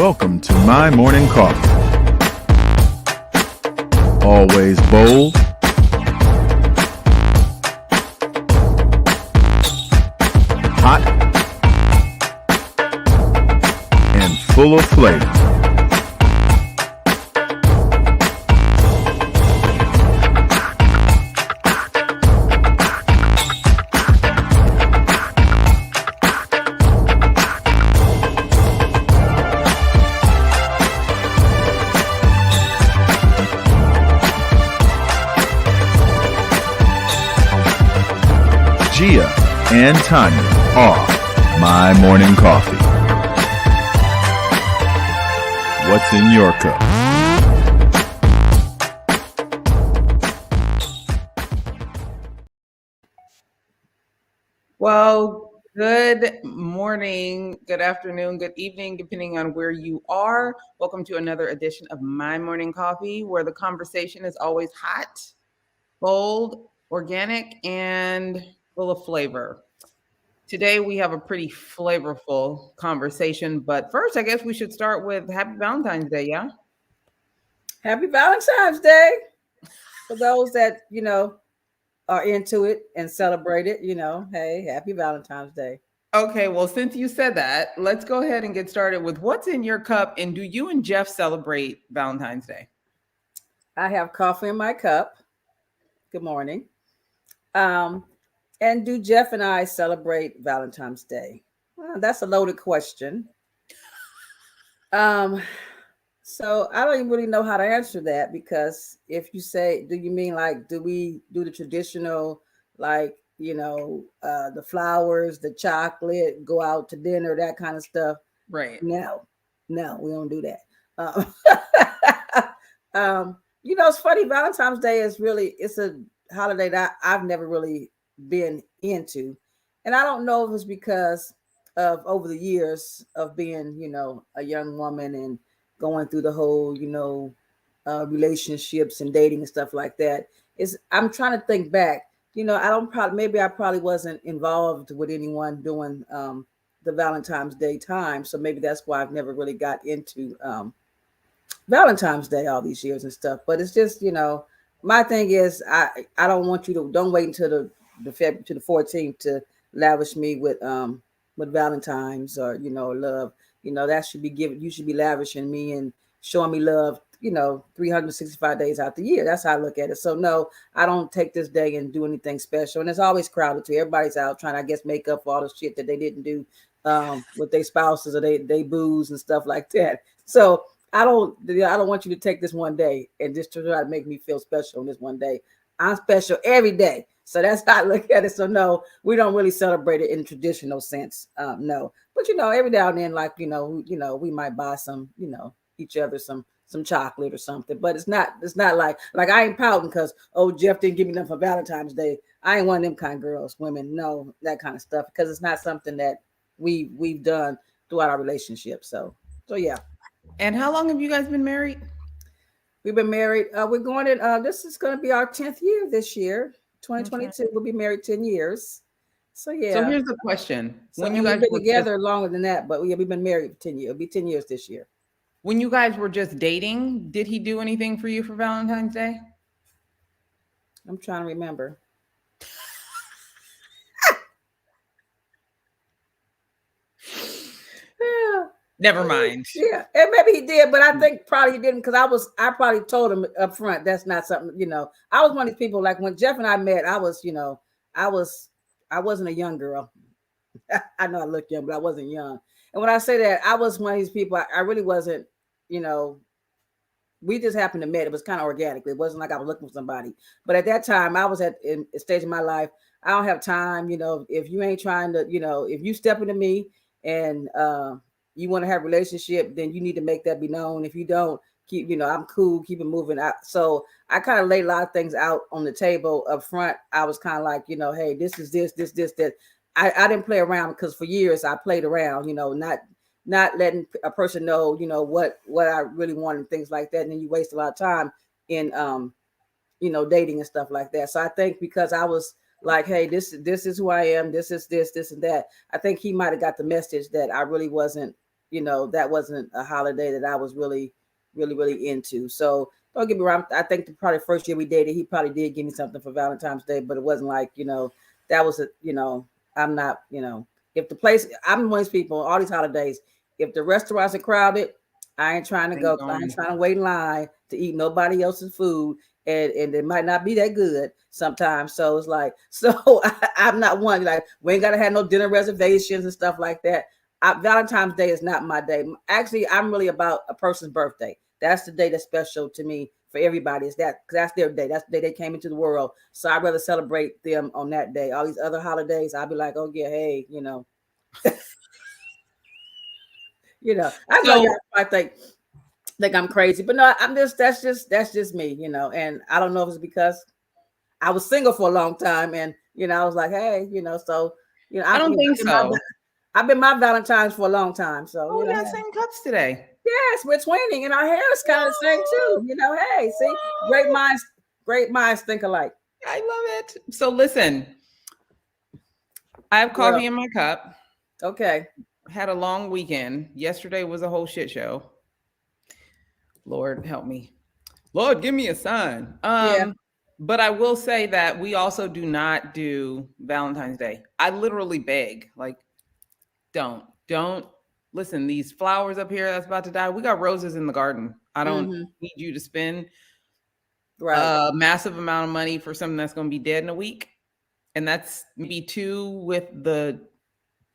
Welcome to My Morning Coffee. Always bold, hot, and full of flavor. Gia and Tonya are My Morning Coffee. What's in your cup? Well, good morning, good afternoon, good evening, depending on where you are. Welcome to another edition of My Morning Coffee, where the conversation is always hot, bold, organic, and full of flavor. Today, we have a pretty flavorful conversation, but first, I guess we should start with Happy Valentine's Day, yeah? Happy Valentine's Day for those that, are into it and celebrate it. Hey, happy Valentine's Day. Okay, well, since you said that, let's go ahead and get started with what's in your cup, and do you and Jeff celebrate Valentine's Day? I have coffee in my cup. Good morning. And do Jeff and I celebrate Valentine's Day? Well, that's a loaded question. So I don't even really know how to answer that, because if you say, do you mean like, do we do the traditional, like, the flowers, the chocolate, go out to dinner, that kind of stuff? Right. No, we don't do that. It's funny. Valentine's Day it's a holiday that I've never really been into. And I don't know if it's because of over the years of being, a young woman and going through the whole, relationships and dating and stuff like that. I'm trying to think back. I probably wasn't involved with anyone during the Valentine's Day time. So maybe that's why I've never really got into Valentine's Day all these years and stuff. But it's just, my thing is I don't want you to, don't wait until the February to the 14th to lavish me with Valentine's or, love. That should be given. You should be lavishing me and showing me love, 365 days out the year. That's how I look at it. So no, I don't take this day and do anything special. And it's always crowded too. Everybody's out trying to, I guess, make up for all the shit that they didn't do with their spouses or they booze and stuff like that. So I don't want you to take this one day and just try to make me feel special on this one day. I'm special every day. So that's how I look at it. So no, we don't really celebrate it in traditional sense. No, but every now and then, like, we might buy some, each other some chocolate or something, but it's not like I ain't pouting because, oh, Jeff didn't give me nothing for Valentine's Day. I ain't one of them kind of girls, women, no, that kind of stuff, because it's not something that we've done throughout our relationship. So yeah. And how long have you guys been married? We've been married. We're going in. This is going to be our 10th year this year. 2022. Okay. We'll be married 10 years. So yeah. So here's the question: when you guys been together longer than that, but we've been married 10 years. It'll be 10 years this year. When you guys were just dating, did he do anything for you for Valentine's Day? I'm trying to remember. Yeah. Never mind. Yeah, and maybe he did, but I think probably he didn't, because I probably told him up front that's not something. I was one of these people, like when Jeff and I met, I wasn't a young girl. I know I look young, but I wasn't young. And when I say that, I was one of these people. I really wasn't. We just happened to meet. It was kind of organically. It wasn't like I was looking for somebody. But at that time, I was at a stage in my life. I don't have time. If you ain't trying to, if you step into me and you want to have a relationship, then you need to make that be known. If you don't, keep, I'm cool, keep it moving out. So I kind of laid a lot of things out on the table up front. I was kind of like, hey, this is this, that. I didn't play around, because for years I played around, not letting a person know, what I really wanted and things like that. And then you waste a lot of time in, dating and stuff like that. So I think because I was like, hey, this is who I am. This is this and that. I think he might've got the message that I really wasn't that wasn't a holiday that I was really, really, really into. So don't get me wrong. I think probably the first year we dated, he probably did give me something for Valentine's Day, but it wasn't like, that was I'm not, if the place, I'm one of these people, all these holidays, if the restaurants are crowded, I ain't trying to go. I ain't trying to wait in line to eat nobody else's food. And it might not be that good sometimes. So it's like, I'm not one, like, we ain't got to have no dinner reservations and stuff like that. Valentine's Day is not my day. Actually, I'm really about a person's birthday. That's the day that's special to me for everybody. Is that, because that's their day. That's the day they came into the world. So I'd rather celebrate them on that day. All these other holidays, I'll be like, oh yeah, hey, I know y'all might think I'm crazy, but no, that's just me, and I don't know if it's because I was single for a long time, and I was like, hey, so I don't think so. I've been my Valentine's for a long time, so we got same cups today. Yes, we're twinning, and our hair is kind of the same too. Hey, see, great minds think alike. I love it. So listen, I have coffee in my cup. Okay. Had a long weekend. Yesterday was a whole shit show. Lord help me. Lord, give me a sign. But I will say that we also do not do Valentine's Day. I literally beg, like, don't listen, these flowers up here that's about to die. We got roses in the garden. I don't need you to spend a massive amount of money for something that's going to be dead in a week. And that's maybe 2 with the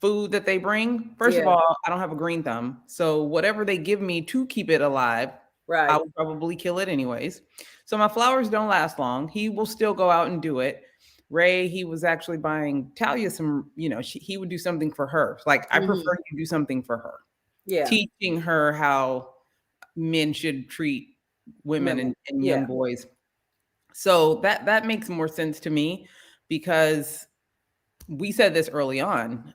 food that they bring. First of all, I don't have a green thumb. So whatever they give me to keep it alive, I will probably kill it anyways. So my flowers don't last long. He will still go out and do it. Ray, he was actually buying Talia some, he would do something for her. Like, I prefer you do something for her. Yeah. Teaching her how men should treat women and young boys. So that makes more sense to me, because we said this early on.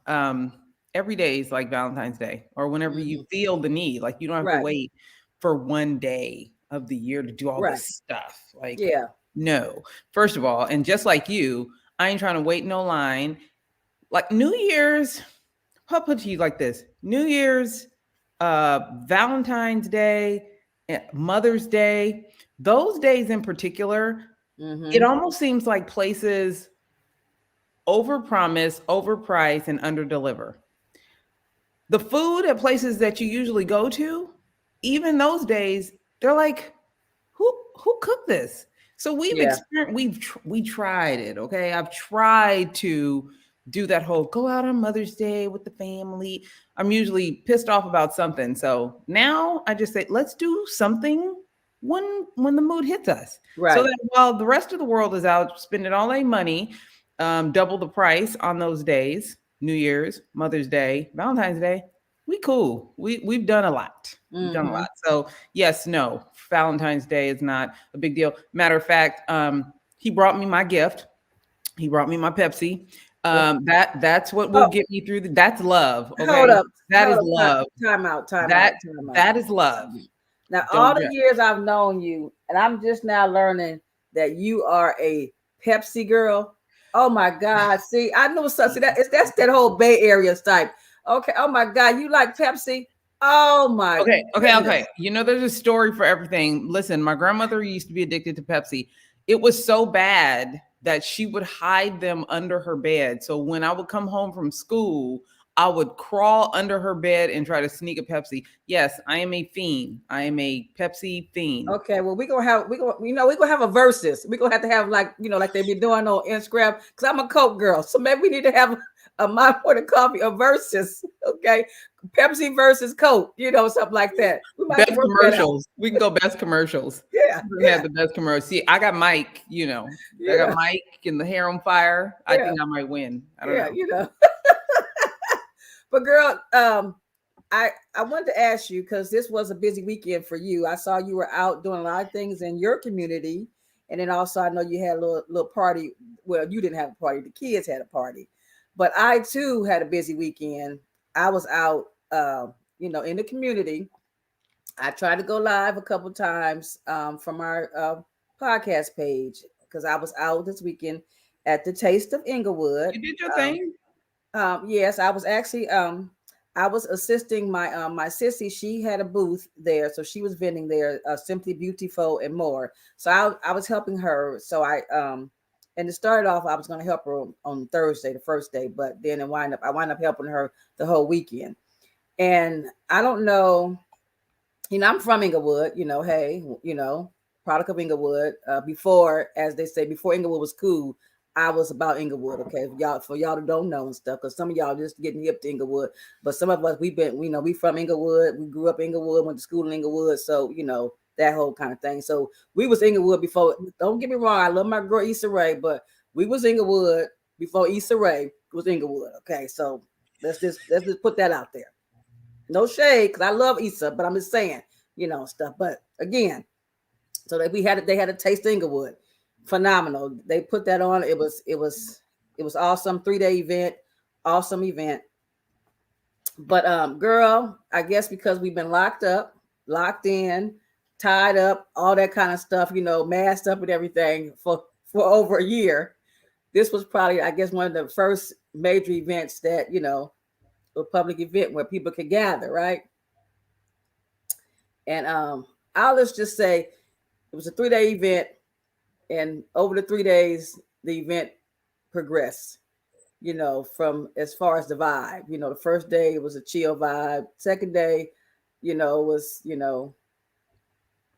Every day is like Valentine's Day, or whenever you feel the need. Like, you don't have to wait for one day of the year to do all this stuff. Like, no. First of all, and just like you, I ain't trying to wait no line. Like New Year's, I'll put it to you like this: New Year's, Valentine's Day, Mother's Day, those days in particular, it almost seems like places overpromise, overprice, and underdeliver. The food at places that you usually go to, even those days, they're like, who cooked this? So we tried it. Okay, I've tried to do that whole go out on Mother's Day with the family. I'm usually pissed off about something, so now I just say, let's do something when the mood hits us. Right. So that while the rest of the world is out spending all their money, double the price on those days, New Year's, Mother's Day, Valentine's Day, we cool. We've done a lot. We've done a lot. So yes, no, Valentine's Day is not a big deal. Matter of fact, he brought me my gift. He brought me my Pepsi. That's what will get me through. That's love. Okay? Hold up. That is love. Time out. That is love. Now, all the years I've known you, and I'm just now learning that you are a Pepsi girl. Oh my God. See, I know something. That's that whole Bay Area type. Okay. Oh my God. You like Pepsi? Oh my. Okay. There's a story for everything. Listen, my grandmother used to be addicted to Pepsi. It was so bad that she would hide them under her bed. So when I would come home from school, I would crawl under her bed and try to sneak a Pepsi. Yes, I am a fiend. I am a Pepsi fiend. Okay, well, we're gonna have a versus. We're gonna have to have like they be doing on Instagram, because I'm a Coke girl. So maybe we need to have a My Morning Coffee, a versus. Okay, Pepsi versus Coke, something like that. Best commercials. We can go best commercials. We have the best commercials. See, I got Mike, I got Mike and the hair on fire. I think I might win. I don't know. But girl, I wanted to ask you, because this was a busy weekend for you. I saw you were out doing a lot of things in your community, and then also I know you had a little party. Well, you didn't have a party; the kids had a party. But I too had a busy weekend. I was out, in the community. I tried to go live a couple times from our podcast page, because I was out this weekend at the Taste of Inglewood. You did your thing. Yes, I was actually I was assisting my sissy. She had a booth there, so she was vending there, Simply Beautiful and more. So I was helping her. So and it started off, I was going to help her on Thursday, the first day, but then I wind up helping her the whole weekend. And I don't know, I'm from Inglewood, hey, product of Inglewood. Before, as they say, before Inglewood was cool, I was about Inglewood, okay? For y'all that don't know and stuff, because some of y'all just getting hip to Inglewood, but some of us, we from Inglewood, we grew up in Inglewood, went to school in Inglewood, so that whole kind of thing. So we was Inglewood before. Don't get me wrong, I love my girl Issa Rae, but we was Inglewood before Issa Rae was Inglewood, okay? So let's just put that out there. No shade, because I love Issa, but I'm just saying, stuff. But again, so that they had a taste of Inglewood. Phenomenal. They put that on. It was awesome. 3-day event, awesome event. But girl, I guess because we've been locked in, tied up, all that kind of stuff, masked up and everything for over a year. This was probably, I guess, one of the first major events that, a public event where people could gather, right? And I'll just say it was a 3-day event. And over the 3 days, the event progressed, from as far as the vibe. The first day it was a chill vibe. Second day, was,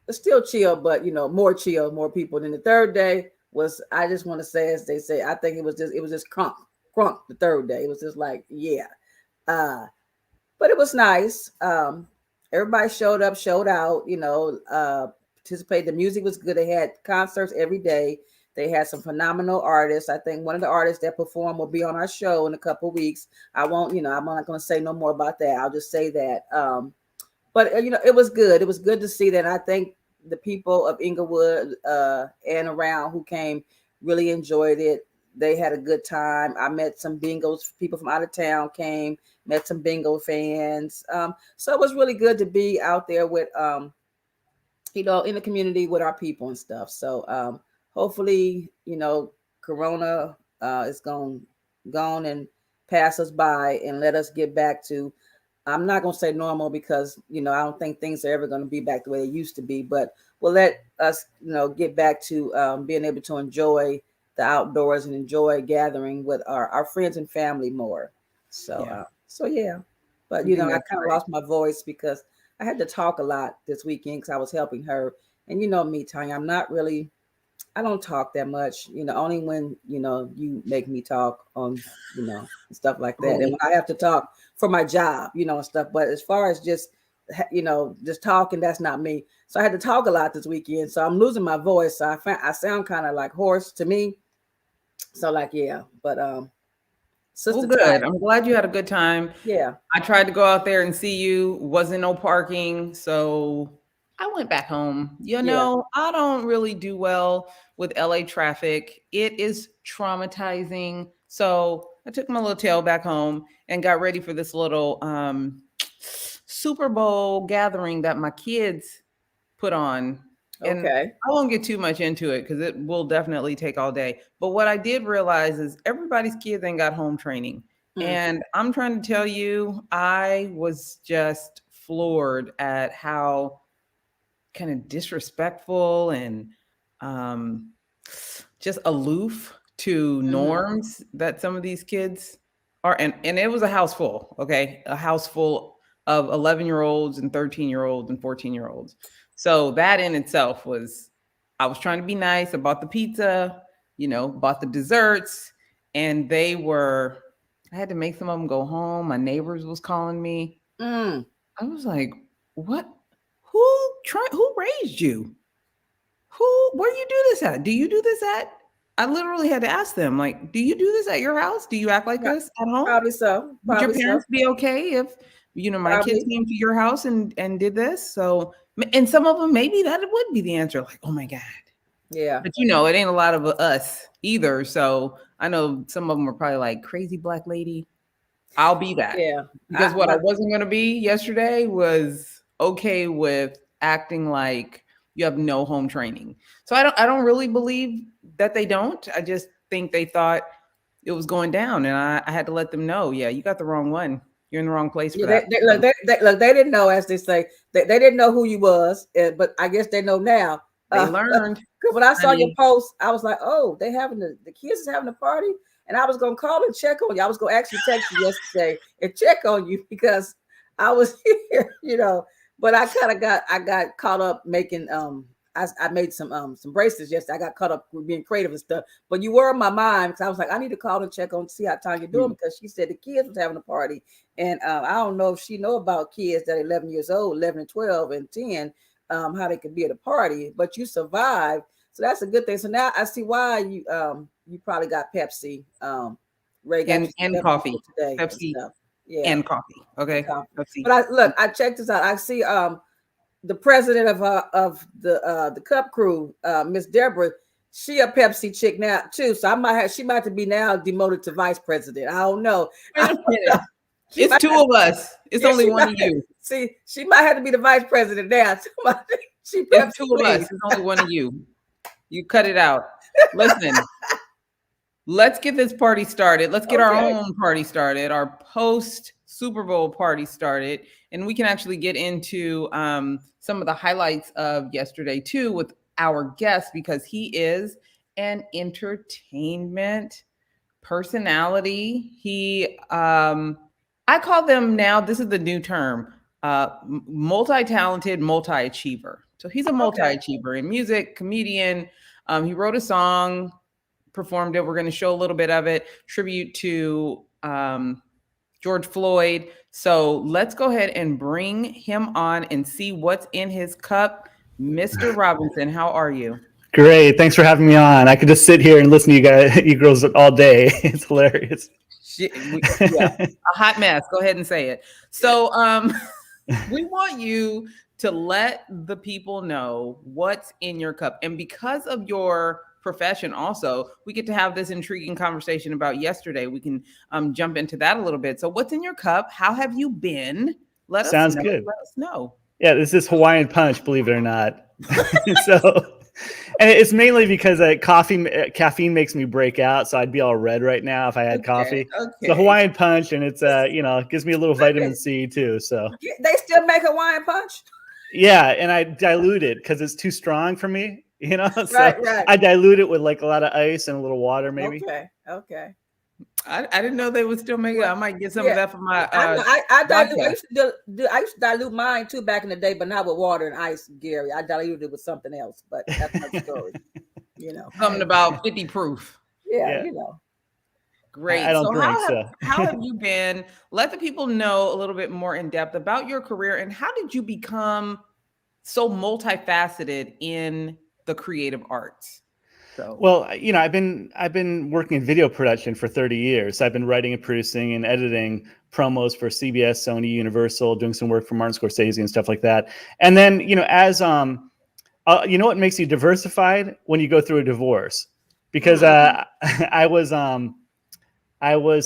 it's still chill, but, more chill, more people. Then the third day was, I just want to say, as they say, I think it was just crunk the third day. It was just like, yeah. But it was nice. Everybody showed out, participated. The music was good. They had concerts every day. They had some phenomenal artists. I think one of the artists that performed will be on our show in a couple of weeks. I'm not going to say no more about that. I'll just say that. But it was good. It was good to see that. I think the people of Inglewood and around who came really enjoyed it. They had a good time. I met some bingos. People from out of town came, met some bingo fans. So it was really good to be out there with, in the community with our people and stuff. So hopefully, Corona is gone and pass us by and let us get back to, I'm not going to say normal because, I don't think things are ever going to be back the way they used to be, but we'll let us, get back to being able to enjoy the outdoors and enjoy gathering with our friends and family more. So, yeah. But, I kind of lost my voice because I had to talk a lot this weekend because I was helping her. And me, Tonya, I don't talk that much, only when, you make me talk on, stuff like that. And when I have to talk for my job, and stuff. But as far as just talking, that's not me. So I had to talk a lot this weekend. So I'm losing my voice. So I sound kind of like hoarse to me. So yeah, but Sister, well, good. I'm glad you had a good time. Yeah. I tried to go out there and see you. Wasn't no parking. So I went back home. I don't really do well with LA traffic. It is traumatizing. So I took my little tail back home and got ready for this little Super Bowl gathering that my kids put on. And I won't get too much into it because it will definitely take all day. But what I did realize is everybody's kids ain't got home training. And I'm trying to tell you, I was just floored at how kind of disrespectful and just aloof to norms that some of these kids are. And it was a house full, a house full of 11-year-olds and 13-year-olds and 14-year-olds. So that in itself was, I was trying to be nice. I bought the pizza, bought the desserts, and I had to make some of them go home. My neighbors was calling me. I was like, what? Who raised you? Where you do this at? Do you do this at? I literally had to ask them, like, do you do this at your house? Do you act like this at home? Probably so. Would your parents be okay if, my kids came to your house and did this? So, and some of them, maybe that would be the answer. Like, oh my God. Yeah. But it ain't a lot of us either. So I know some of them are probably like, crazy black lady. I'll be that. Yeah. Because what I wasn't going to be yesterday was okay with acting like you have no home training. So I don't really believe that they don't. I just think they thought it was going down. And I had to let them know, yeah, you got the wrong one. you're in the wrong place for Yeah, that. they didn't know, as they say, they didn't know who you was, but I guess they know now. They learned. Because when I saw your honey. post, I was like, oh, they having the kids is having a party, and I was gonna call and check on you. I was gonna actually text you yesterday and check on you because I was here, But I kind of got caught up making I made some bracelets yesterday. I got caught up with being creative and stuff. But you were in my mind because I was like, I need to call and check on see how Tonya doing because she said the kids was having a party. And I don't know if she know about kids that are 11 years old, 11 and 12 and 10, how they could be at a party, but you survived. So that's a good thing. So now I see why you probably got Pepsi, Ray got and coffee today. Pepsi yeah, and coffee. Okay. Coffee. Pepsi. But I checked this out. I see the president of the Cup Crew, Miss Deborah, she a Pepsi chick now too. So she might have to be now demoted to vice president. I don't know. It's two of us. It's only one of you. See, she might have to be the vice president now. She it's two of us. It's only one of you. You cut it out. Listen, let's get this party started. Let's get our own party started, our post Super Bowl party started, and we can actually get into some of the highlights of yesterday too with our guest because he is an entertainment personality. He I call them now, this is the new term, multi-talented, multi-achiever. So he's a multi-achiever in music, comedian. He wrote a song, performed it. We're going to show a little bit of it, tribute to George Floyd. So let's go ahead and bring him on and see what's in his cup. Mr. Robinson, how are you? Great. Thanks for having me on. I could just sit here and listen to you girls all day. It's hilarious. A hot mess. Go ahead and say it. So we want you to let the people know what's in your cup. And because of your profession also, we get to have this intriguing conversation about yesterday. We can jump into that a little bit. So what's in your cup? How have you been? Sounds good. Let us know. Yeah, this is Hawaiian Punch, believe it or not. And it's mainly because caffeine makes me break out. So I'd be all red right now if I had coffee. Okay. So Hawaiian Punch, and it's it gives me a little vitamin C too. So they still make Hawaiian Punch? Yeah, and I dilute it because it's too strong for me. So right. I dilute it with like a lot of ice and a little water, maybe. Okay. I didn't know they would still make it. I might get some of that for my. I used to dilute mine too back in the day, but not with water and ice, Gary. I diluted it with something else, but that's another story. Something about 50 proof. Yeah. Great. I don't drink, how have you been? Let the people know a little bit more in depth about your career and how did you become so multifaceted in the creative arts? So. Well, I've been working in video production for 30 years. I've been writing and producing and editing promos for CBS, Sony, Universal, doing some work for Martin Scorsese and stuff like that. And then, as what makes you diversified when you go through a divorce? Because I was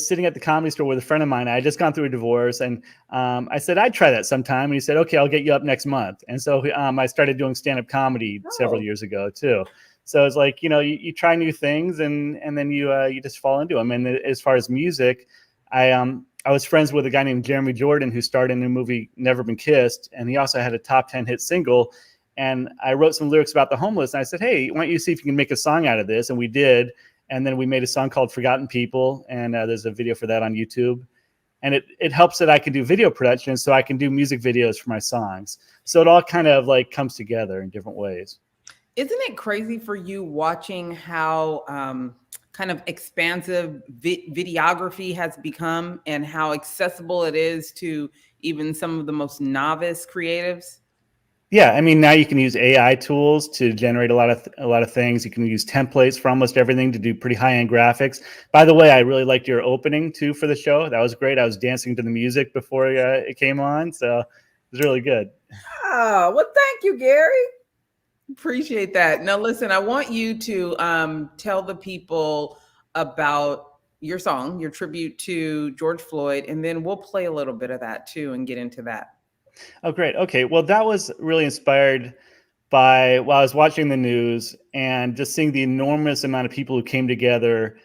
sitting at the Comedy Store with a friend of mine. I had just gone through a divorce, and I said I'd try that sometime. And he said, "Okay, I'll get you up next month." And so I started doing stand-up comedy several years ago too. So it's like, you try new things and then you just fall into them. And as far as music, I was friends with a guy named Jeremy Jordan who starred in the movie Never Been Kissed. And he also had a top 10 hit single. And I wrote some lyrics about the homeless. And I said, hey, why don't you see if you can make a song out of this? And we did. And then we made a song called Forgotten People. And there's a video for that on YouTube. And it helps that I can do video production. So I can do music videos for my songs. So it all kind of like comes together in different ways. Isn't it crazy for you watching how kind of expansive videography has become and how accessible it is to even some of the most novice creatives? Yeah, I mean, now you can use AI tools to generate a lot of things. You can use templates for almost everything to do pretty high-end graphics. By the way, I really liked your opening too for the show. That was great. I was dancing to the music before it came on, so it was really good. Oh, well, thank you, Gary. Appreciate that. Now, listen, I want you to tell the people about your song, your tribute to George Floyd, and then we'll play a little bit of that too and get into that. Oh, great. Okay. Well, that was really inspired by while I was watching the news and just seeing the enormous amount of people who came together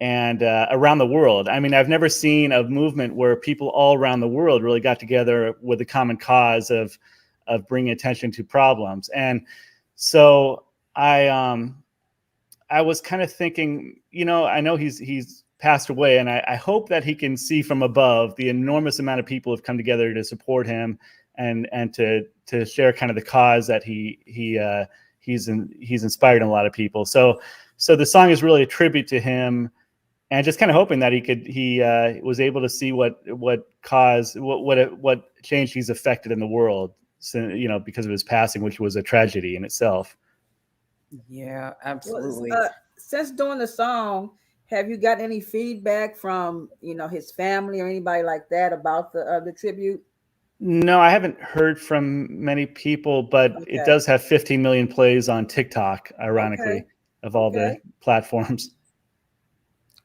and around the world. I mean, I've never seen a movement where people all around the world really got together with a common cause of bringing attention to problems. And so I was kind of thinking, I know he's passed away, and I hope that he can see from above the enormous amount of people who've come together to support him and to share kind of the cause that he's inspired in a lot of people. So the song is really a tribute to him, and just kind of hoping that he was able to see what change he's affected in the world, so, because of his passing, which was a tragedy in itself. Yeah, absolutely. Since doing the song, have you got any feedback from his family or anybody like that about the tribute? No, I haven't heard from many people, but it does have 15 million plays on TikTok, ironically, of all the platforms.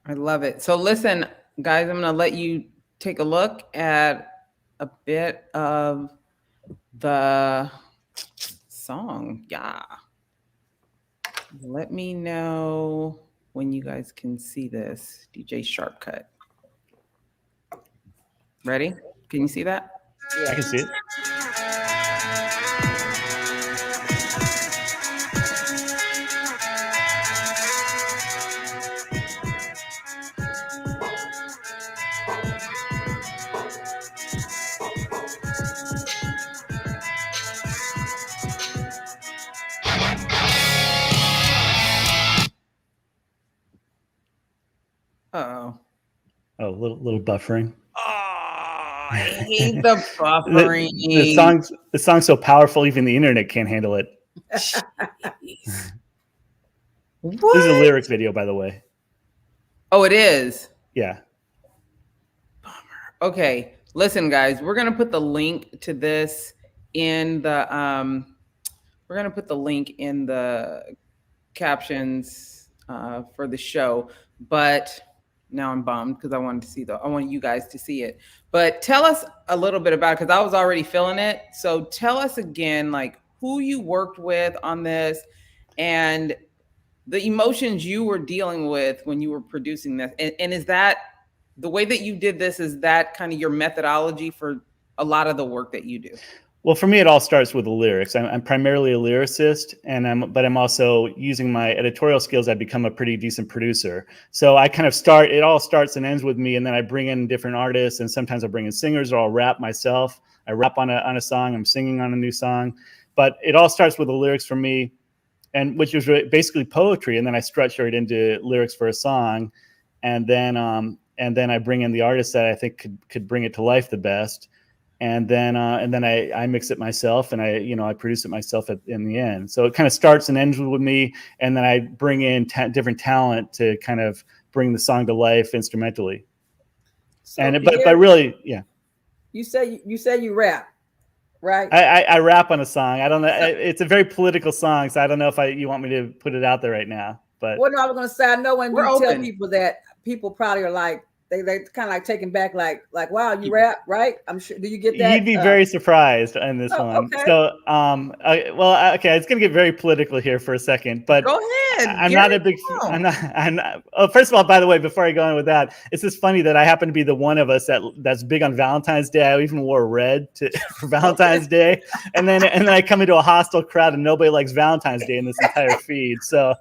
I love it. So listen, guys, I'm going to let you take a look at a bit of the song. Yeah. Let me know when you guys can see this. DJ Sharpcut. Ready? Can you see that? Yeah, I can see it. Oh, little buffering. Oh, I hate the buffering. the song's so powerful, even the internet can't handle it. What? This is a lyrics video, by the way. Oh, it is? Yeah. Bummer. Okay, listen, guys, we're gonna put the link to this in the captions for the show, but now I'm bummed because I want you guys to see it. But tell us a little bit about it, because I was already feeling it. So tell us again, like, who you worked with on this and the emotions you were dealing with when you were producing this. And is that the way that you did this? Is that kind of your methodology for a lot of the work that you do? Well, for me, it all starts with the lyrics. I'm primarily a lyricist, but I'm also using my editorial skills. I've become a pretty decent producer. So I kind of it all starts and ends with me, and then I bring in different artists, and sometimes I bring in singers, or I'll rap myself. I rap on a song. I'm singing on a new song, but it all starts with the lyrics for me, and which is basically poetry, and then I structure it into lyrics for a song, and then I bring in the artist that I think could bring it to life the best. And then I mix it myself, and I produce it myself in the end. So it kind of starts and ends with me, and then I bring in different talent to kind of bring the song to life instrumentally. So but really, yeah. You say you rap, right? I rap on a song. I don't know. It's a very political song, so I don't know if you want me to put it out there right now. But well, no, I was going to say, I know when you tell people that, people probably are like, they kind of like taken back, like, wow, you rap, right? I'm sure. Do you get that? You'd be very surprised in this one. Okay. So, okay, it's gonna get very political here for a second, but go ahead. I'm not a big. Oh, first of all, by the way, before I go on with that, it's just funny that I happen to be the one of us that's big on Valentine's Day. I even wore red for Valentine's Day, and then I come into a hostile crowd and nobody likes Valentine's Day in this entire feed. So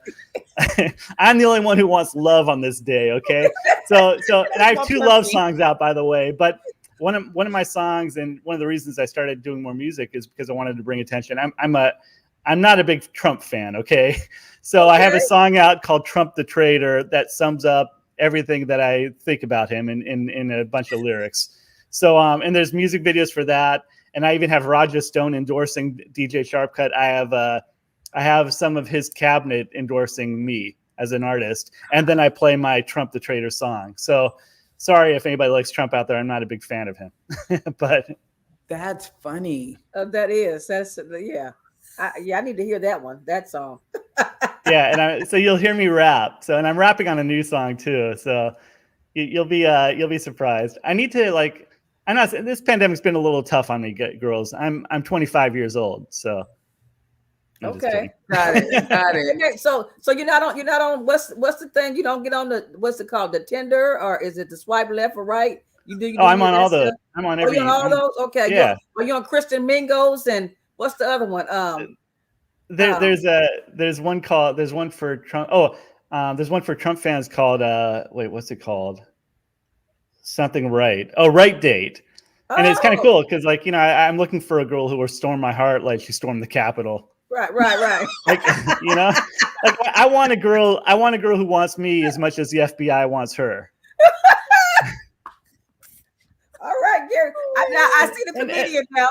I'm the only one who wants love on this day. Okay, so. And I have 2 love songs out, by the way, but one of my songs, and one of the reasons I started doing more music, is because I wanted to bring attention. I'm not a big Trump fan, okay? So I have a song out called "Trump the Traitor" that sums up everything that I think about him in a bunch of lyrics. So and there's music videos for that, and I even have Roger Stone endorsing DJ Sharpcut. I have some of his cabinet endorsing me as an artist, and then I play my Trump the Traitor song. So sorry if anybody likes Trump out there. I'm not a big fan of him. But that's funny. That's yeah. I need to hear that song. Yeah, and so you'll hear me rap. So, and I'm rapping on a new song too. So you'll be surprised. I need to this pandemic's been a little tough on me, girls. I'm 25 years old, so I'm just Okay. kidding. Got it. Got it. Okay, so you're not on what's the thing? You don't get on the what's it called, the Tinder, or is it the swipe left or right? You do I'm on any of all that those. stuff? I'm on Oh, every. you on all those? Okay. Yeah. Are you on Kristen Mingos, and what's the other one? There's one for Trump. There's one for Trump fans called what's it called? Something right. Oh, Right Date. And it's kind of cool because, like, I'm looking for a girl who will storm my heart like she stormed the Capitol. Right. Like, like I want a girl who wants me as much as the FBI wants her. All right, Gary. I see the comedian now.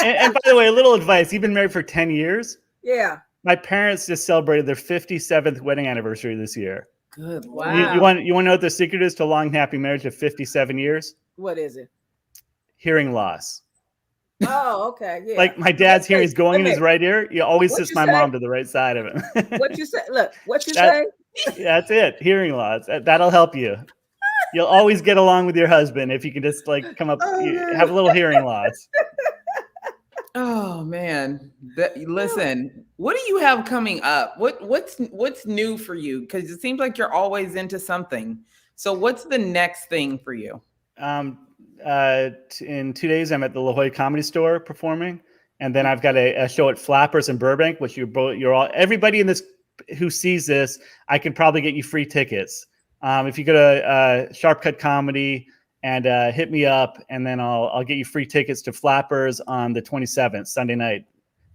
And by the way, a little advice: you've been married for 10 years. Yeah. My parents just celebrated their 57th wedding anniversary this year. Good. Wow. You want to know what the secret is to a long, happy marriage of 57 years? What is it? Hearing loss. Oh, okay. Yeah. Like my dad's hearing is going in his right ear. You always What'd assist you my say? mom to the right side of it. What you say? Look, what you say? That's it. Hearing loss. That'll help you. You'll always get along with your husband if you can just like come up, have a little hearing loss. Oh man. Listen, what do you have coming up? What's new for you? Because it seems like you're always into something. So what's the next thing for you? In 2 days, I'm at the La Jolla Comedy Store performing, and then I've got a show at Flappers in Burbank, which you're all everybody in this who sees this, I can probably get you free tickets. If you go to Sharpcut Comedy and hit me up, and then I'll get you free tickets to Flappers on the 27th, Sunday night,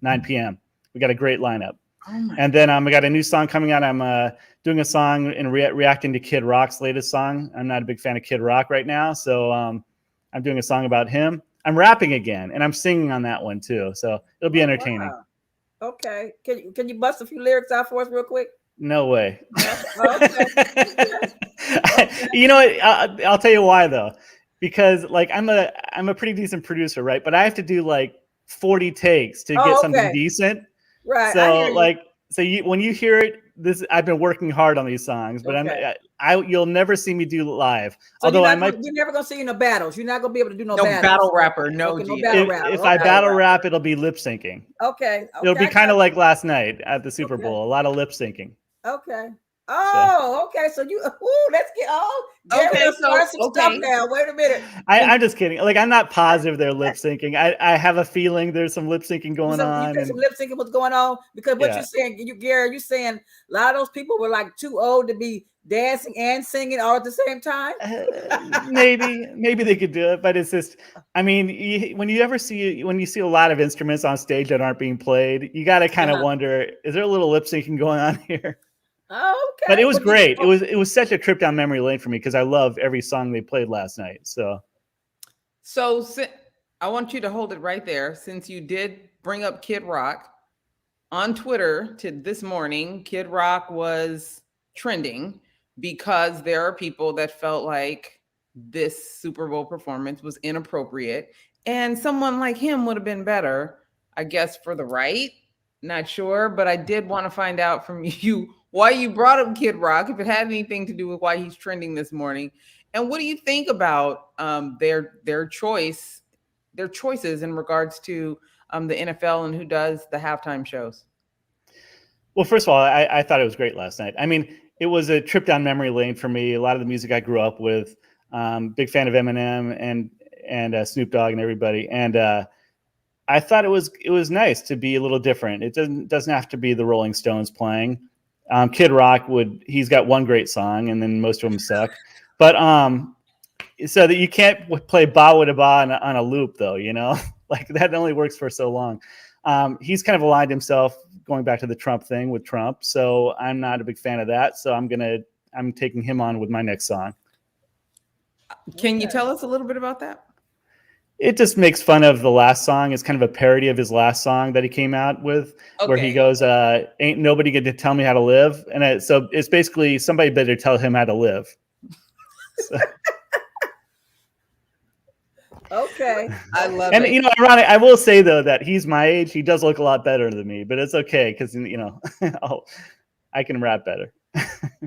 9 p.m. We got a great lineup. And then I got a new song coming out. I'm doing a song and reacting to Kid Rock's latest song. I'm not a big fan of Kid Rock right now, so I'm doing a song about him. I'm rapping again, and I'm singing on that one too, so it'll be entertaining. Wow. Okay, can you bust a few lyrics out for us real quick? No way. Okay. You know what? I'll tell you why though, because like I'm a pretty decent producer, right? But I have to do like 40 takes to get something decent. Right. So when you hear it, I've been working hard on these songs, but you'll never see me do live. So although you're never gonna see you in the battles. You're not gonna be able to do no battles. Battle rapper. No, okay, no battle rapper. If I battle rap, it'll be lip syncing. Okay. It'll be kind of like last night at the Super Bowl. A lot of lip syncing. Okay. Oh, okay. So let's get start some stuff now. Wait a minute. I'm just kidding. Like, I'm not positive they're lip syncing. I have a feeling there's some lip syncing going on. Some lip syncing what's going on because what you're saying, Gary, you're saying a lot of those people were like too old to be dancing and singing all at the same time. Maybe they could do it, but it's just, I mean, when you see a lot of instruments on stage that aren't being played, you got to kind of wonder, is there a little lip syncing going on here? Oh, okay. But it was great. It was such a trip down memory lane for me because I love every song they played last night. So I want you to hold it right there. Since you did bring up Kid Rock on Twitter this morning, Kid Rock was trending because there are people that felt like this Super Bowl performance was inappropriate and someone like him would have been better, I guess, for the right. Not sure, but I did want to find out from you why you brought up Kid Rock, if it had anything to do with why he's trending this morning. And what do you think about their choices in regards to the NFL and who does the halftime shows? Well, first of all, I thought it was great last night. I mean, it was a trip down memory lane for me. A lot of the music I grew up with, big fan of Eminem and Snoop Dogg and everybody. And I thought it was nice to be a little different. It doesn't have to be the Rolling Stones playing. Kid Rock he's got one great song, and then most of them suck. But so that you can't play Ba Wada Ba on a loop, though, like that only works for so long. He's kind of aligned himself going back to the Trump thing with Trump, so I'm not a big fan of that. So I'm taking him on with my next song. Can you tell us a little bit about that? It just makes fun of the last song. It's kind of a parody of his last song that he came out with, where he goes, "Ain't nobody going to tell me how to live," and so it's basically somebody better tell him how to live. So. Okay, I love it. And ironic. I will say though that he's my age. He does look a lot better than me, but it's okay because I can rap better.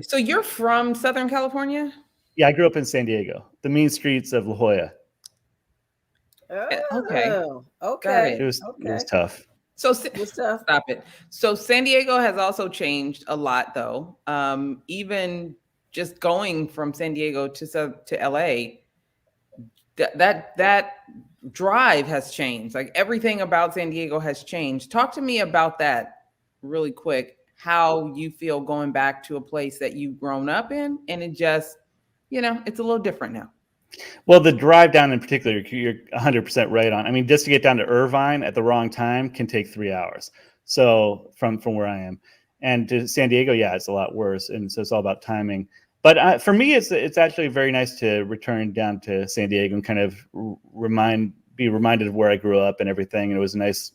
So you're from Southern California? Yeah, I grew up in San Diego, the mean streets of La Jolla. Oh, okay. It was tough. So Good stuff. stop it. So San Diego has also changed a lot, though. Even just going from San Diego to LA, that drive has changed. Like everything about San Diego has changed. Talk to me about that really quick. How you feel going back to a place that you've grown up in, and it just, it's a little different now. Well, the drive down in particular, you're 100% right on. I mean, just to get down to Irvine at the wrong time can take 3 hours. So from where I am, and to San Diego, yeah, it's a lot worse. And so it's all about timing. But for me, it's actually very nice to return down to San Diego and kind of be reminded of where I grew up and everything. And it was a nice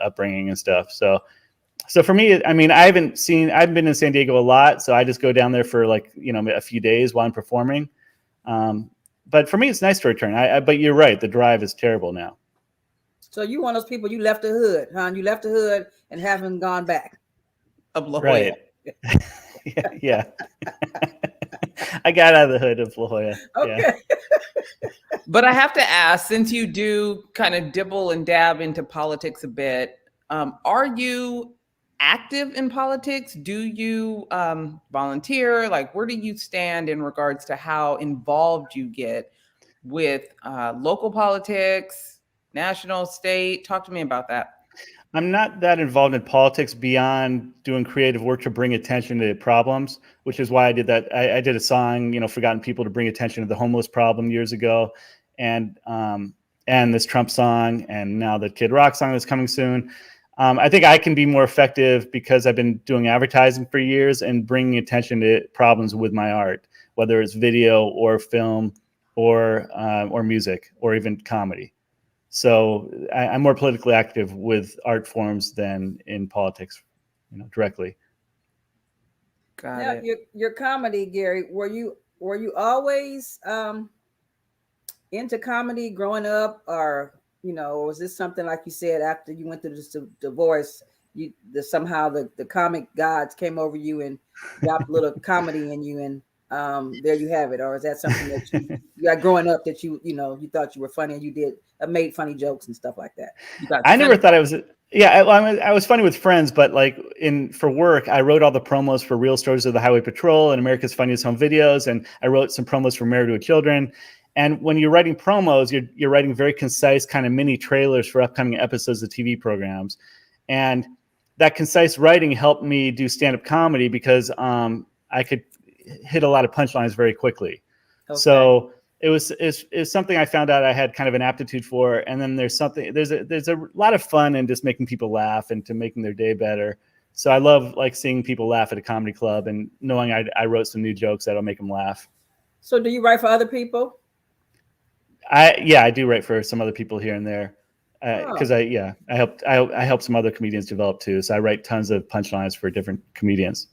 upbringing and stuff. So for me, I mean, I haven't been in San Diego a lot, so I just go down there for a few days while I'm performing. But for me, it's nice to return. But you're right, the drive is terrible now. So you one of those people, you left the hood, huh? You left the hood and haven't gone back. Of La Jolla. Right. Yeah. I got out of the hood of La Jolla. Okay. Yeah. But I have to ask, since you do kind of dibble and dab into politics a bit, are you active in politics? Do you volunteer? Like, where do you stand in regards to how involved you get with local politics, national, state? Talk to me about that. I'm not that involved in politics beyond doing creative work to bring attention to problems, which is why I did that. I did a song, Forgotten People, to bring attention to the homeless problem years ago. And this Trump song, and now the Kid Rock song that's coming soon. I think I can be more effective because I've been doing advertising for years and bringing attention to problems with my art, whether it's video or film or music or even comedy. So I'm more politically active with art forms than in politics, directly. Got Now, it. your comedy, Gary, were you always into comedy growing up, or was this something, like you said, after you went through this divorce, somehow the comic gods came over you and dropped a little comedy in you, and there you have it? Or is that something that you got growing up that you thought you were funny and you made funny jokes and stuff like that? I never thought I was. Yeah, I was funny with friends, but for work, I wrote all the promos for Real Stories of the Highway Patrol and America's Funniest Home Videos, and I wrote some promos for Married with Children. And when you're writing promos, you're writing very concise kind of mini trailers for upcoming episodes of TV programs. And that concise writing helped me do stand-up comedy because I could hit a lot of punchlines very quickly. Okay. So it's something I found out I had kind of an aptitude for. And then there's a lot of fun in just making people laugh and to making their day better. So I love seeing people laugh at a comedy club and knowing I wrote some new jokes that'll make them laugh. So do you write for other people? I do write for some other people here and there because I help some other comedians develop too. So I write tons of punchlines for different comedians.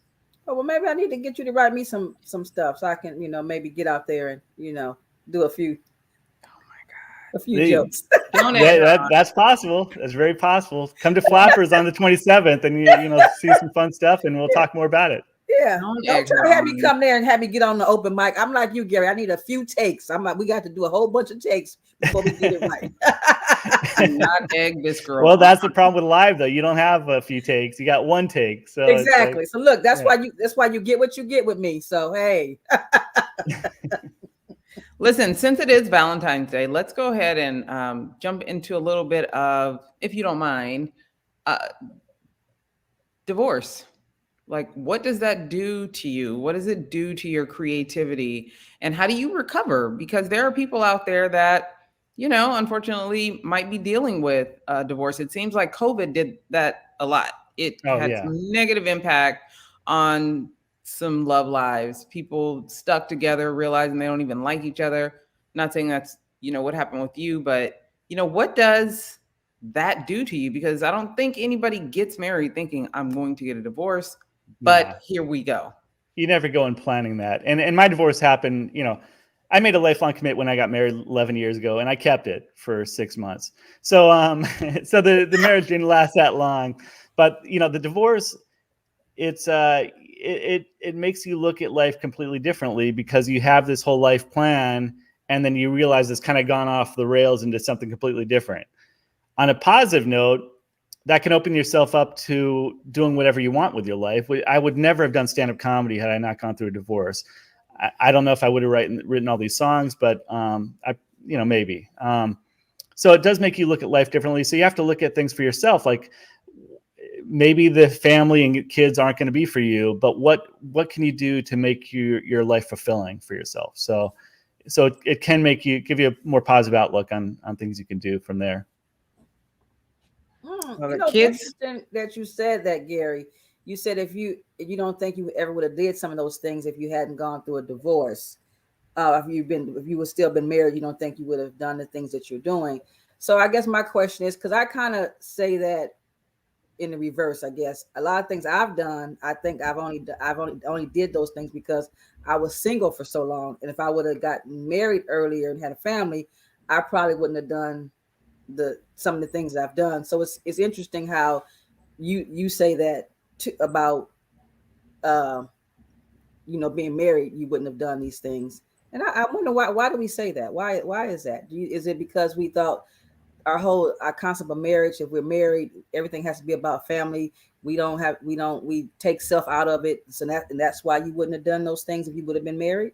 Oh, well, maybe I need to get you to write me some stuff so I can, maybe get out there and, do a few jokes. That's possible. That's very possible. Come to Flappers on the 27th and see some fun stuff, and we'll talk more about it. Yeah, don't try to have me come there and have me get on the open mic. I'm like you, Gary. I need a few takes. We got to do a whole bunch of takes before we get it right. Not egg this girl. Well, that's the problem with live, though. You don't have a few takes. You got one take. So exactly. So look, that's why you get what you get with me. So hey. Listen, since it is Valentine's Day, let's go ahead and jump into a little bit of, if you don't mind, divorce. Like, what does that do to you? What does it do to your creativity? And how do you recover? Because there are people out there that, unfortunately might be dealing with divorce. It seems like COVID did that a lot. It had some negative impact on some love lives. People stuck together, realizing they don't even like each other. Not saying that's, what happened with you, but, what does that do to you? Because I don't think anybody gets married thinking I'm going to get a divorce. But here we go. You never go in planning that. And my divorce happened, I made a lifelong commit when I got married 11 years ago, and I kept it for 6 months. So so the marriage didn't last that long. But, the divorce, it makes you look at life completely differently because you have this whole life plan, and then you realize it's kind of gone off the rails into something completely different. On a positive note, that can open yourself up to doing whatever you want with your life. I would never have done stand-up comedy had I not gone through a divorce. I don't know if I would have written all these songs, but maybe. So it does make you look at life differently. So you have to look at things for yourself. Like maybe the family and kids aren't going to be for you, but what can you do to make your life fulfilling for yourself? So it can give you a more positive outlook on things you can do from there. Well, the It's kids, interesting that you said that, Gary. You said if you don't think you ever would have did some of those things if you hadn't gone through a divorce. If you would still been married, you don't think you would have done the things that you're doing. So I guess my question is, because I kind of say that in the reverse. I guess a lot of things I've done, I think I've only did those things because I was single for so long. And if I would have gotten married earlier and had a family, I probably wouldn't have done some of the things that I've done. So it's interesting how you say that about being married, you wouldn't have done these things. And I wonder why do we say that? Why is that? Is it because we thought our concept of marriage, if we're married, everything has to be about family. We take self out of it. So that's why you wouldn't have done those things if you would have been married.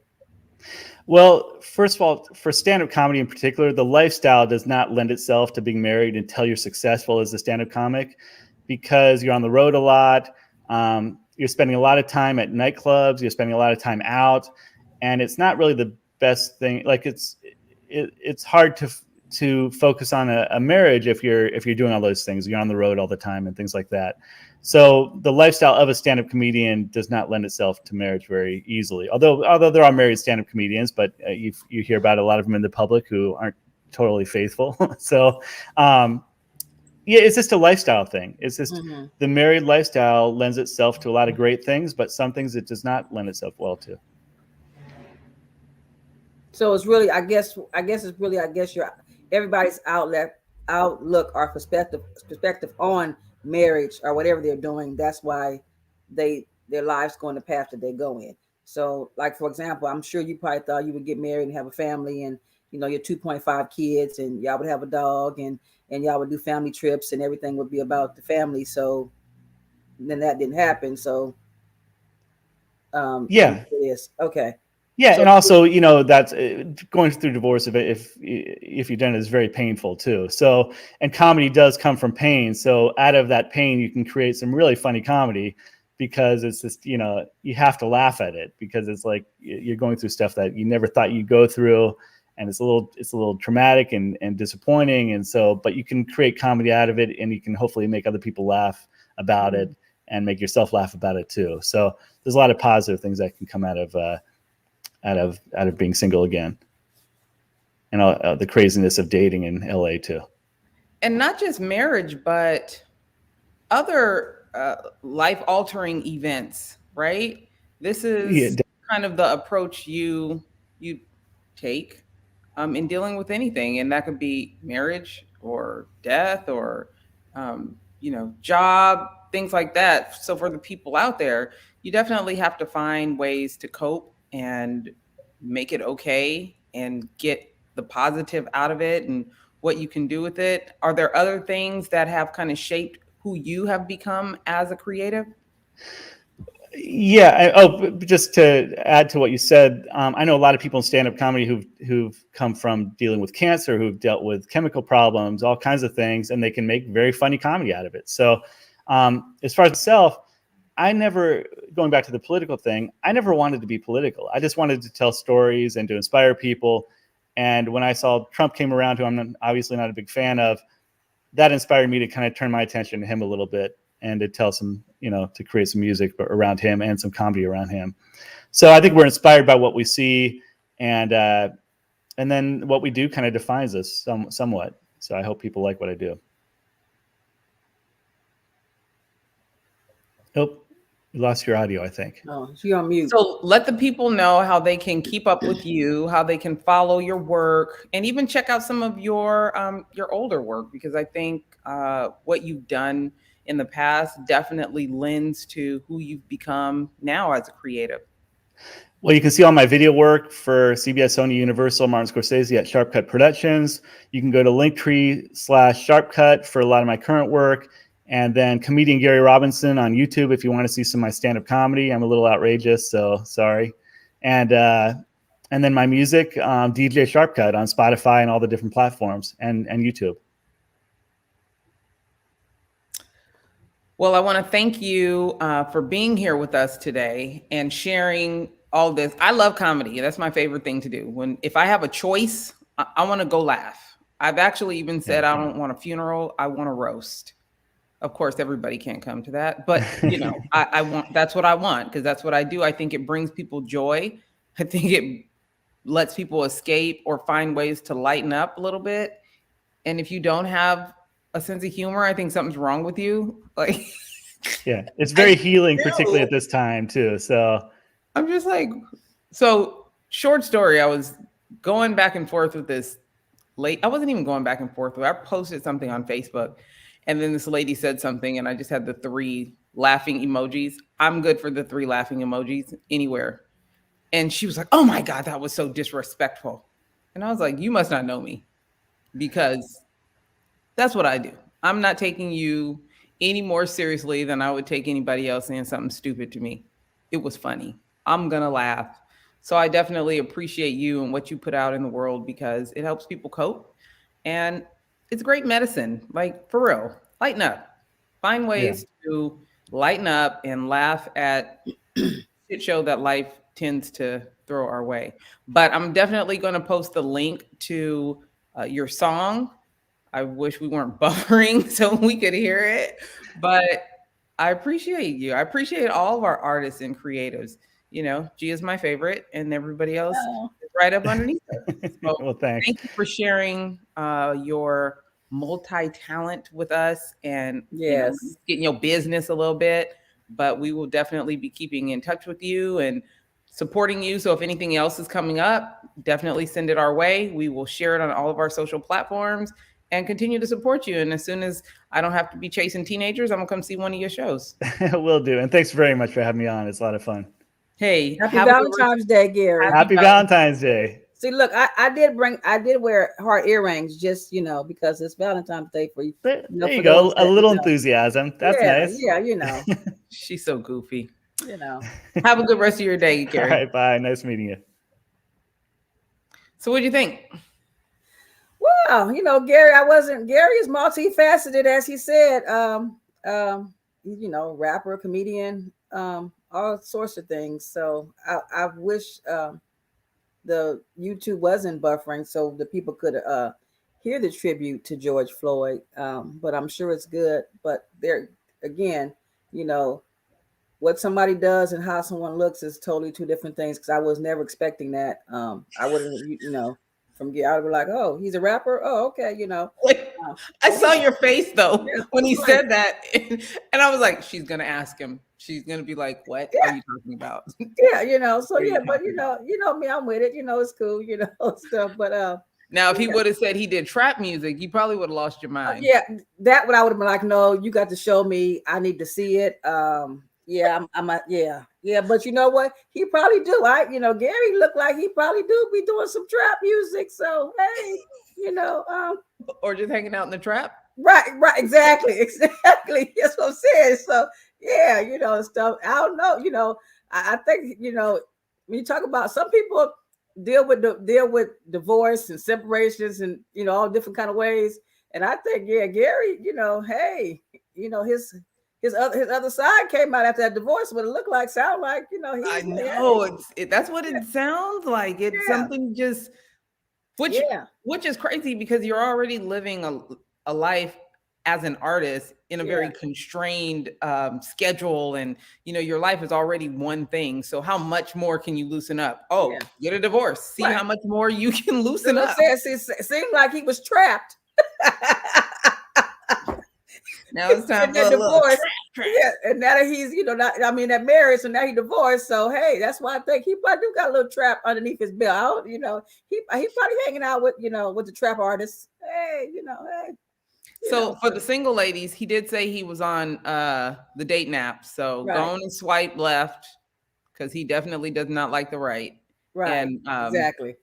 Well, first of all, for stand-up comedy in particular, the lifestyle does not lend itself to being married until you're successful as a stand-up comic, because you're on the road a lot. You're spending a lot of time at nightclubs. You're spending a lot of time out, and it's not really the best thing. Like it's hard to focus on a marriage if you're doing all those things. You're on the road all the time and things like that. So the lifestyle of a stand-up comedian does not lend itself to marriage very easily. Although there are married stand-up comedians, but you hear about a lot of them in the public who aren't totally faithful. So it's just a lifestyle thing. It's just the married lifestyle lends itself to a lot of great things, but some things it does not lend itself well to. So it's really, I guess your everybody's outlook or perspective on marriage or whatever they're doing. That's why their lives go in the path that they go in. So, like for example, I'm sure you probably thought you would get married and have a family, and your 2.5 kids, and y'all would have a dog, and y'all would do family trips, and everything would be about the family. So then that didn't happen. So it is okay. Yeah, so, and also, that's going through divorce. If you've done it, is very painful too. So, and comedy does come from pain. So, out of that pain, you can create some really funny comedy, because it's just you have to laugh at it, because it's like you're going through stuff that you never thought you'd go through, and it's a little traumatic and disappointing. And so, but you can create comedy out of it, and you can hopefully make other people laugh about it and make yourself laugh about it too. So, there's a lot of positive things that can come out of being single again, and the craziness of dating in LA too. And not just marriage, but other life-altering events, right? This is kind of the approach you take in dealing with anything, and that could be marriage or death or job, things like that. So for the people out there, you definitely have to find ways to cope and make it okay and get the positive out of it and what you can do with it. Are there other things that have kind of shaped who you have become as a creative? Yeah. Just to add to what you said, I know a lot of people in stand-up comedy who've come from dealing with cancer, who've dealt with chemical problems, all kinds of things, and they can make very funny comedy out of it. So as far as myself, going back to the political thing, I never wanted to be political. I just wanted to tell stories and to inspire people. And when I saw Trump came around, who I'm obviously not a big fan of, that inspired me to kind of turn my attention to him a little bit and to tell some, to create some music around him and some comedy around him. So I think we're inspired by what we see, and then what we do kind of defines us somewhat. So I hope people like what I do. Oh, you lost your audio, I think. Oh, you're on mute. So let the people know how they can keep up with you, how they can follow your work, and even check out some of your older work, because I think what you've done in the past definitely lends to who you've become now as a creative. Well, you can see all my video work for CBS, Sony, Universal, Martin Scorsese at Sharpcut Productions. You can go to Linktree/Sharpcut for a lot of my current work. And then comedian Gary Robinson on YouTube if you want to see some of my stand-up comedy. I'm a little outrageous, so sorry. And then my music, DJ Sharpcut on Spotify and all the different platforms and YouTube. Well, I want to thank you for being here with us today and sharing all this. I love comedy. That's my favorite thing to do. If I have a choice, I want to go laugh. I've actually even said I don't want a funeral. I want a roast. Of course, everybody can't come to that, but I want. That's what I want because that's what I do. I think it brings people joy. I think it lets people escape or find ways to lighten up a little bit. And if you don't have a sense of humor, I think something's wrong with you. Like, yeah, it's very healing, particularly at this time too. So I'm just like, so short story. I was going back and forth with this late. I wasn't even going back and forth with. I posted something on Facebook, and then this lady said something, and I just had the 3 laughing emojis. I'm good for the 3 laughing emojis anywhere. And she was like, "Oh my God, that was so disrespectful." And I was like, "You must not know me, because that's what I do. I'm not taking you any more seriously than I would take anybody else saying something stupid to me. It was funny. I'm going to laugh." So I definitely appreciate you and what you put out in the world because it helps people cope. And it's great medicine. Like, for real, lighten up. Find ways to lighten up and laugh at shit show that life tends to throw our way. But I'm definitely going to post the link to your song. I wish we weren't buffering so we could hear it, but I appreciate you. I appreciate all of our artists and creatives. G is my favorite, and everybody else is right up underneath it. So well, thanks. Thank you for sharing your multi-talent with us and getting your business a little bit. But we will definitely be keeping in touch with you and supporting you. So if anything else is coming up, definitely send it our way. We will share it on all of our social platforms and continue to support you. And as soon as I don't have to be chasing teenagers, I'm gonna come see one of your shows. Will do. And thanks very much for having me on. It's a lot of fun. Hey, happy Valentine's Day, Gary. Happy Valentine's Day. See, look, I did wear heart earrings just, because it's Valentine's Day for you. There you go. A little enthusiasm. That's nice. Yeah, She's so goofy. Have a good rest of your day, Gary. All right, bye. Nice meeting you. So what do you think? Well, Gary is multifaceted, as he said. Rapper, comedian, all sorts of things. So I wish the YouTube wasn't buffering so the people could hear the tribute to George Floyd. But I'm sure it's good. But there again, what somebody does and how someone looks is totally 2 different things. Because I was never expecting that. I wouldn't, from I would be like, "Oh, he's a rapper. Oh, okay, I saw your face though when he said that, and I was like, "She's gonna ask him. She's gonna be like, what are you talking about?" Yeah, So yeah, but me, I'm with it. It's cool. Stuff. But now, if he would have said he did trap music, you probably would have lost your mind. That what I would have been like, "No, you got to show me. I need to see it." But you know what? He probably do. Gary looked like he probably do be doing some trap music. So hey, or just hanging out in the trap. Right, exactly. That's what I'm saying. So yeah, stuff. I don't know. I think when you talk about some people deal with divorce and separations and all different kind of ways, and I think Gary, hey, his other side came out after that divorce. What it sound like, I know that's what it sounds like. It's something just, which is crazy because you're already living a life as an artist in a very constrained schedule, and your life is already one thing. So how much more can you loosen up? Get a divorce. See how much more you can loosen up. It seemed like he was trapped. Now it's time for a divorce. And now that he's, that marriage, so now he divorced. So hey, that's why I think he probably do got a little trap underneath his belt. He probably hanging out with with the trap artists. Hey, hey. So for the single ladies, he did say he was on the dating app. So go on and swipe left because he definitely does not like the right. Right. And exactly.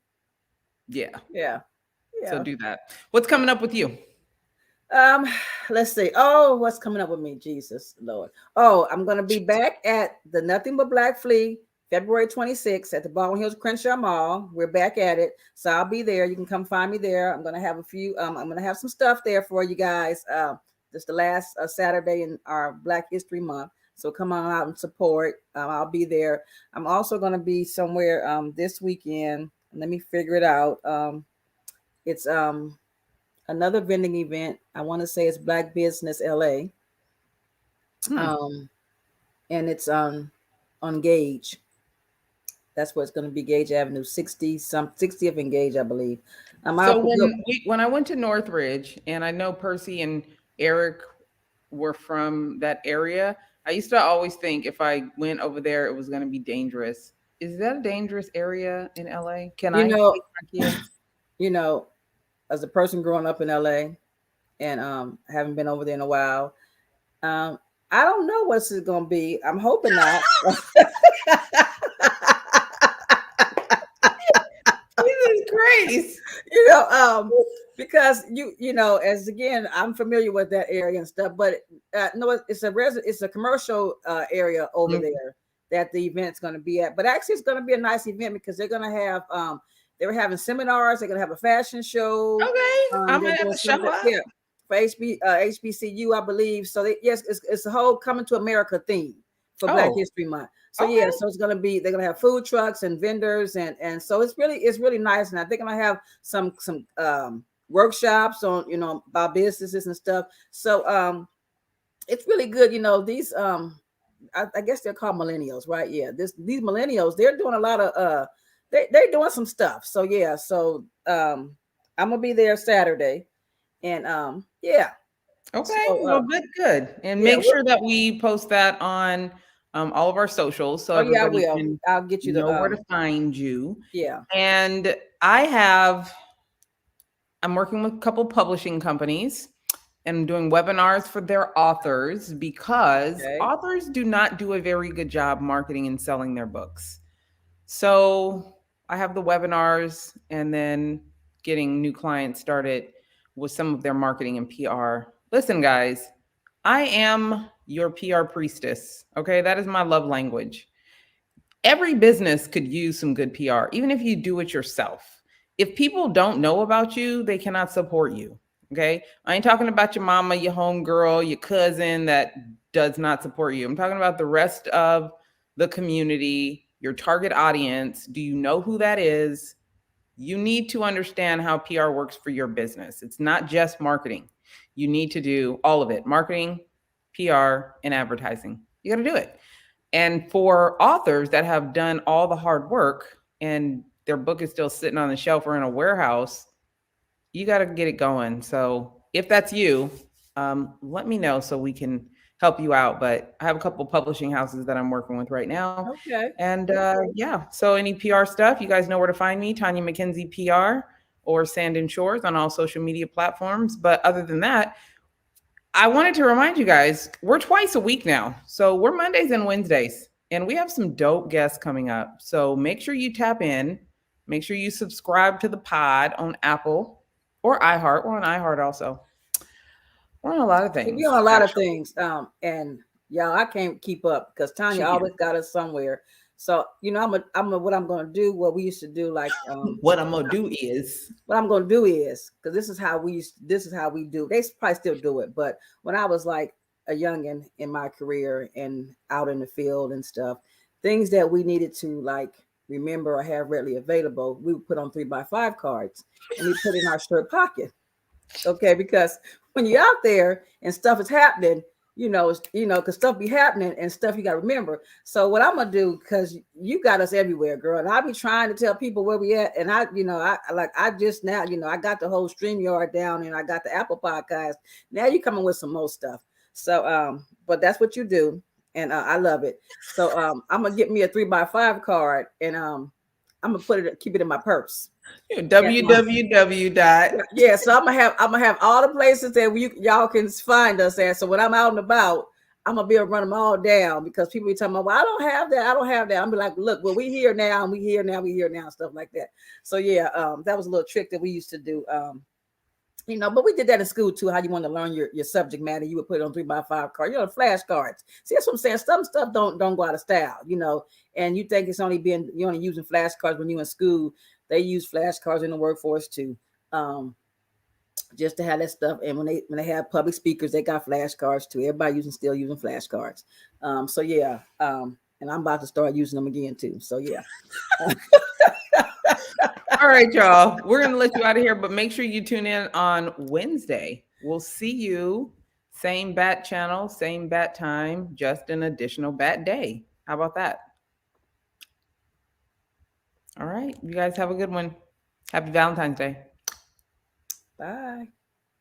Yeah. Yeah. So do that. What's coming up with you? Um, let's see. Oh, what's coming up with me? Jesus Lord. Oh, I'm gonna be back at the Nothing But Black Flea February 26th at the Baldwin Hills Crenshaw Mall. We're back at it. So I'll be there. You can come find me there. I'm gonna have a few, I'm gonna have some stuff there for you guys. This the last Saturday in our Black History Month. So come on out and support. I'll be there. I'm also gonna be somewhere this weekend. Let me figure it out. It's another vending event. I want to say it's Black Business LA. Um, and it's on Gage. That's where it's going to be, Gage Avenue, 60th and Gage, I believe. So when I went to Northridge, and I know Percy and Eric were from that area, I used to always think if I went over there, it was going to be dangerous. Is that a dangerous area in LA? Can I take my kids? You know, as a person growing up in LA and haven't been over there in a while, I don't know what's it going to be. I'm hoping not. Jesus Christ. Because as again, I'm familiar with that area and stuff, but no, it's a commercial area over there that the event's going to be at. But actually, it's going to be a nice event because they're going to have they were having seminars. They're going to have a fashion show. Okay, I'm going to have to show up. Yeah, for HBCU, I believe. So it's a whole Coming to America theme for Black History Month. So so it's gonna be, they're gonna have food trucks and vendors and so it's really nice. And I think I'm gonna have some workshops on about businesses and stuff. So it's really good. These I guess they're called millennials, right? Yeah, these millennials, they're doing a lot of they're doing some stuff. So I'm gonna be there Saturday, and yeah. Okay, so, good. And make sure that we post that on all of our socials, so everybody can I'll get you know where to find you. Yeah. And I'm working with a couple publishing companies and doing webinars for their authors because authors do not do a very good job marketing and selling their books. So I have the webinars and then getting new clients started with some of their marketing and PR. Listen, guys, I am your PR priestess. Okay. That is my love language. Every business could use some good PR, even if you do it yourself. If people don't know about you, they cannot support you. Okay. I ain't talking about your mama, your homegirl, your cousin that does not support you. I'm talking about the rest of the community, your target audience. Do you know who that is? You need to understand how PR works for your business. It's not just marketing. You need to do all of it: marketing, PR, and advertising. You got to do it. And for authors that have done all the hard work and their book is still sitting on the shelf or in a warehouse, you got to get it going. So if that's you, let me know so we can help you out. But I have a couple publishing houses that I'm working with right now. Okay. And so any PR stuff, you guys know where to find me, Tonya McKenzie PR or Sand and Shores on all social media platforms. But other than that, I wanted to remind you guys, we're twice a week now. So we're Mondays and Wednesdays, and we have some dope guests coming up. So make sure you tap in. Make sure you subscribe to the pod on Apple or iHeart. We're on iHeart also. We're on a lot of things. We're on a lot of things. And y'all, I can't keep up because Tonya always got us somewhere. So, what I'm going to do, what we used to do, like, what I'm going to do is, because this is how we do. They probably still do it. But when I was like a youngin' in my career and out in the field and stuff, things that we needed to like remember or have readily available, we would put on 3x5 cards and we put in our shirt pocket. Okay. Because when you're out there and stuff is happening, because stuff be happening and stuff you got to remember. So what I'm going to do, because you got us everywhere, girl, and I'll be trying to tell people where we at. And I just now, I got the whole StreamYard down and I got the Apple Podcast. Now you coming with some more stuff. So, but that's what you do. And I love it. So I'm going to get me a 3x5 card and I'm going to keep it in my purse. www. Yeah, so I'm gonna have all the places that y'all can find us at. So when I'm out and about, I'm gonna be able to run them all down because people be talking about, well, I don't have that. I'm be like, look, well, we here now, and we here now, stuff like that. So yeah, that was a little trick that we used to do. You know, but we did that in school too. How you want to learn your subject matter, you would put it on 3x5 card, you know, flashcards. See, that's what I'm saying. Some stuff don't go out of style, you know. And you think it's only you're only using flashcards when you're in school. They use flashcards in the workforce too, just to have that stuff. And when they have public speakers, they got flashcards too. Everybody still using flashcards. So yeah, and I'm about to start using them again too. So yeah. All right, y'all. We're going to let you out of here, but make sure you tune in on Wednesday. We'll see you. Same bat channel, same bat time, just an additional bat day. How about that? All right. You guys have a good one. Happy Valentine's Day. Bye.